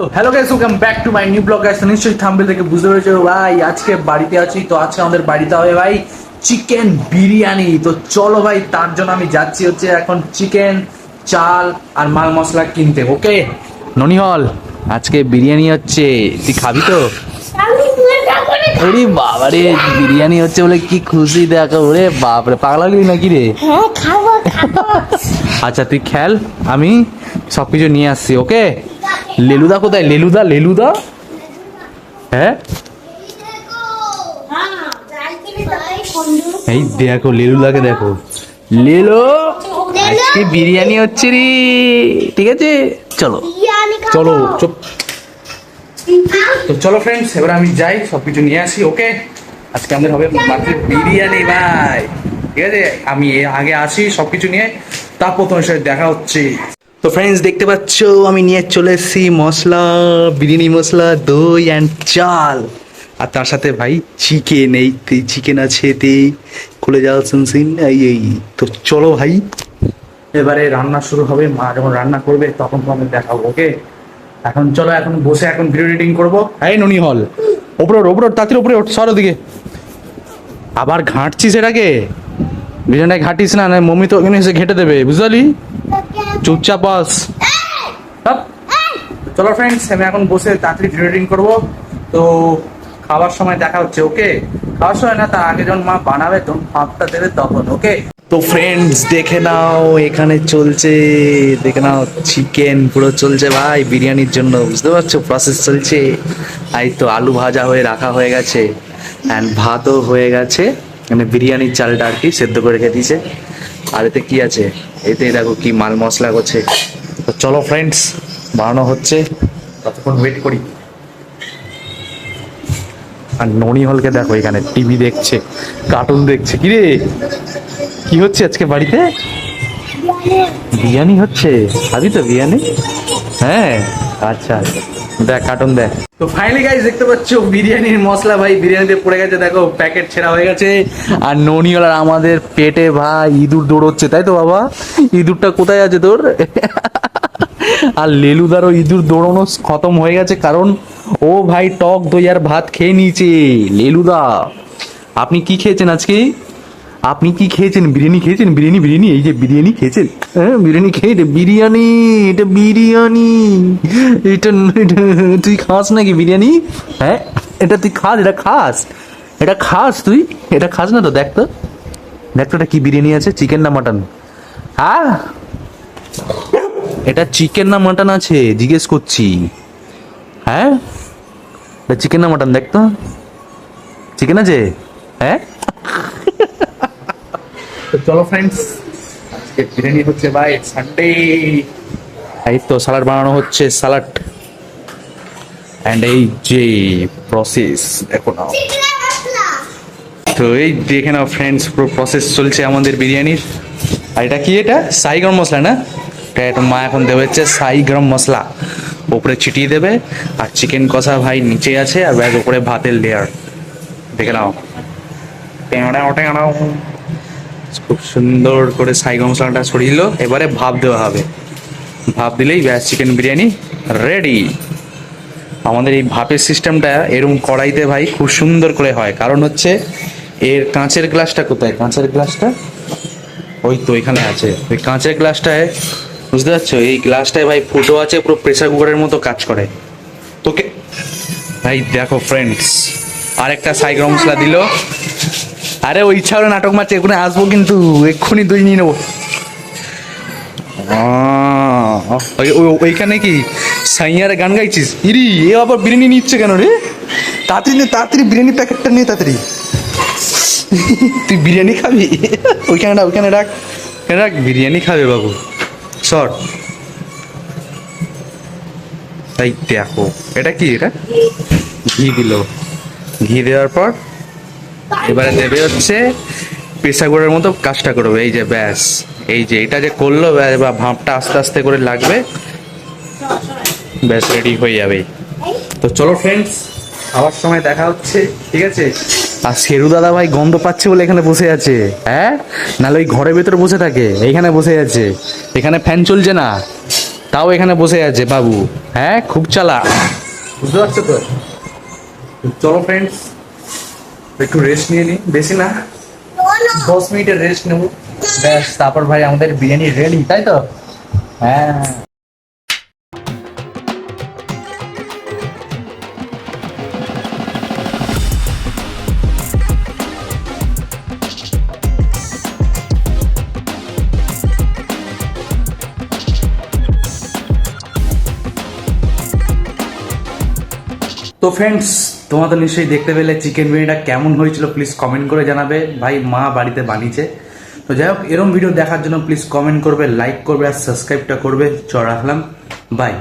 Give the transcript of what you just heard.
তো hello guys, welcome back to my new blog guys. নিশ্চয়ই thumbnail থেকে বুঝতে পেরেছো ভাই, আজকে বাড়িতে আছি। তো আজকে আমাদের বাড়িতে হবে ভাই চিকেন বিরিয়ানি। তো চলো ভাই, তার জন্য আমি যাচ্ছি হচ্ছে এখন চিকেন, চাল আর মাল মশলা কিনতে। ওকে ননিহল, আজকে বিরিয়ানি হচ্ছে, তুই খাবি তো? ওরে বাবারে, বিরিয়ানি হচ্ছে বলে কি খুশি দেখো। ওরে বাপরে, পাগলা গেলি নাকি রে? হ্যাঁ খাবো খাবো। আচ্ছা তুই খেল, আমি সবকিছু নিয়ে আসছি। ওকে, লেলুদা কোথায়? লেলুদা, লেলুদা, হ্যাঁ এই দেখো লেলুদাকে দেখো। লেলো, আজকে বিরিয়ানি হচ্ছে রে। ঠিক আছে, চলো চলো চুপ। তো চলো ফ্রেন্ডস, এবার আমি যাই সবকিছু নিয়ে আসি। ওকে, আজকে আমাদের হবে মাত্র বিরিয়ানি ভাই। ঠিক আছে, আমি আগে আসি সবকিছু নিয়ে, তারপর তোমার সাথে দেখা হচ্ছে। তো ফ্রেন্ডস দেখতে পাচ্ছ, আমি নিয়ে চলে এসেছি মশলা, বিরিয়ানি মশলা, দই অ্যান্ড চাল, আর তার সাথে ভাই চিকেন। এই চিকেন আছে, খুলে যাওয়া শুনছিন এই। তো চলো ভাই, এবারে রান্না শুরু হবে। মা যখন রান্না করবে তখন তো আমি দেখাবো। ওকে, এখন চলো, এখন বসে এখন ভিডিও এডিটিং করবো। এই ননি হল, ওপরে ওপরে তাড়াতাড়ি ওপরে সরো দিকে। আবার ঘাঁটছিস এটাকে, বিছানায় ঘাঁটিস না, মম্মি তো ওখানে এসে ঘেঁটে দেবে, বুঝলি? চুপচাপ বস। হাপ। চলো ফ্রেন্ডস, আমি এখন বসে তাড়াতাড়ি ভিডিও এডিটিং করবো। তো খাওয়ার সময় দেখা হচ্ছে। ওকে, খাওয়ার সময় না, তার আগে যখন মা বানাবে তখন ভাতটা দেবে তখন। ওকে, তো ফ্রেন্ডস দেখে নাও, এখানে চলছে, দেখে নাও চিকেন পুরো চলছে ভাই বিরিয়ানির জন্য, বুঝতে পারছো? প্রসেস চলছে। এই তো আলু ভাজা হয়ে রাখা হয়ে গেছে, অ্যান্ড ভাতও হয়ে গেছে, মানে বিরিয়ানির চালটা আর কি সেদ্ধ করে রেখে দিয়েছে। আর এতে কি আছে, এতে দেখো কি মাল মশলা করছে। তো চলো ফ্রেন্ডস, বানানো হচ্ছে, ততক্ষণ ওয়েট করি। আর ননি হলকে দেখো, এখানে টিভি দেখছে, কার্টুন দেখছে। কি রে, কি হচ্ছে আজকে বাড়িতে? বিরিয়ানি হচ্ছে, খাবি তো বিরিয়ানি? হ্যাঁ আচ্ছা আচ্ছা, দেখ কার্টুন দেখ। তো ফাইনালি গাইস দেখতে পাচ্ছ বিরিয়ানির মশলা ভাই বিরিয়ানিতে পড়ে গেছে, দেখো প্যাকেট ছেঁড়া হয়ে গেছে। আর ননিওয়ালার আমাদের পেটে ভাই ইঁদুর দৌড়চ্ছে, তাই তো বাবা? ইঁদুরটা কোথায় আছে তোর? আর লেলুদারও ইঁদুর দৌড়ানো খতম হয়ে গেছে, কারণ ও ভাই টক দই আর ভাত খেয়ে নিয়েছে। লেলুদা, আপনি কি খেয়েছেন আজকে? আপনি কি খেয়েছেন? বিরিয়ানি খেয়েছেন? বিরিয়ানি বিরিয়ানি, এই যে বিরিয়ানি খেয়েছেন। হ্যাঁ বিরিয়ানি খেয়ে, বিরিয়ানি, এটা বিরিয়ানি, তুই খাস নাকি বিরিয়ানি? হ্যাঁ, এটা তুই খাস? এটা খাস? এটা খাস তুই? এটা খাস না তো? দেখ তো, দেখ তো এটা কি বিরিয়ানি আছে, চিকেন না মাটন? হ্যাঁ, এটা চিকেন না মাটন আছে জিজ্ঞেস করছি। হ্যাঁ, এটা চিকেন না মাটন? দেখ তো, চিকেন আছে? হ্যাঁ। তো চলো ফ্রেন্ডস, আজকে বিরিয়ানি হচ্ছে ভাই, সানডে। এই তো স্যালাড বানানো হচ্ছে, স্যালাড। অ্যান্ড এই যে প্রসেস দেখো নাও। তো এই দেখে নাও ফ্রেন্ডস, পুরো প্রসেস চলছে আমাদের বিরিয়ানির। আর এটা কি, এটা শাহি গরম মশলা না? এটা মা এখন দেবে হচ্ছে শাহি গরম মশলা, উপরে ছিটিয়ে দেবে। আর চিকেন কষা ভাই নিচে আছে, আর ব্যাস উপরে ভাতের লেয়ার। দেখে নাও, খুব সুন্দর করে সাইগো মশলাটা ছড়িয়ে দিল। এবারে ভাপ দেওয়া হবে, ভাপ দিলেই ব্যাস চিকেন বিরিয়ানি রেডি। আমাদের এই ভাপের সিস্টেমটা এরকম কড়াইতে ভাই খুব সুন্দর করে হয়, কারণ হচ্ছে এর কাঁচের গ্লাসটা কোথায়? কাঁচের গ্লাসটা ওই তো এখানে আছে, ওই কাঁচের গ্লাসটায়, বুঝতে পারছো? এই গ্লাসটায় ভাই ফুটো আছে, পুরো প্রেসার কুকারের মতো কাজ করে। তোকে ভাই দেখো ফ্রেন্ডস, আরেকটা সাইগো মশলা দিল। আরে ওই ইচ্ছা করে নাটক মারছে, এখানে আসবো কিন্তু এক্ষুনি দই নিয়ে নেবো। ওইখানে কি সাইয়ারে গান গাইছিস? ইরি, এ আবার বিরিয়ানি নিচ্ছে কেন রে? তাড়াতাড়ি নে, তাড়াতাড়ি বিরিয়ানি প্যাকেটটা নিয়ে তাড়াতাড়ি। তুই বিরিয়ানি খাবি? ওইখানে রাখ, ওইখানে রাখ, রাখ, বিরিয়ানি খাবে বাবু। শর্ট, তাই দেখো এটা কি, এটা ঘি দিল। ঘি দেওয়ার পর এবারে দেবে হচ্ছে প্রেসার কুকারের মতো কাজটা করবে। এই যে ব্যাস, এই যে এটা যে করলো, বা ভাপটা আস্তে আস্তে করে লাগবে, ব্যাস রেডি হয়ে যাবে। তো চলো ফ্রেন্ডস, খাওয়ার সময় দেখা হচ্ছে, ঠিক আছে? আর শেরু দাদা ভাই গন্ধ পাচ্ছে বলে এখানে বসে আছে। হ্যাঁ, নাহলে ওই ঘরের ভেতরে বসে থাকে, এইখানে বসে আছে। এখানে ফ্যান চলছে না, তাও এখানে বসে আছে বাবু। হ্যাঁ, খুব চালাক, বুঝতে পারছো তো? চলো ফ্রেন্ডস, একটু রেস্ট নিয়ে নিই, বেশি না, 10 মিনিটের রেস্ট নেবো, ব্যাস তারপর ভাই আমাদের বিরিয়ানি রেডি, তাই তো? হ্যাঁ। তো ফ্রেন্ডস, তোমরা তো নিশ্চয়ই দেখতে পেলে চিকেন বিরিয়ানিটা কেমন হয়েছিল, প্লিজ কমেন্ট করে জানাবে। ভাই মা বাড়িতে বানিয়েছে। তো যাই হোক, এরকম ভিডিও দেখার জন্য প্লিজ কমেন্ট করবে, লাইক করবে আর সাবস্ক্রাইবটা করবে। চ রাখলাম, বাই।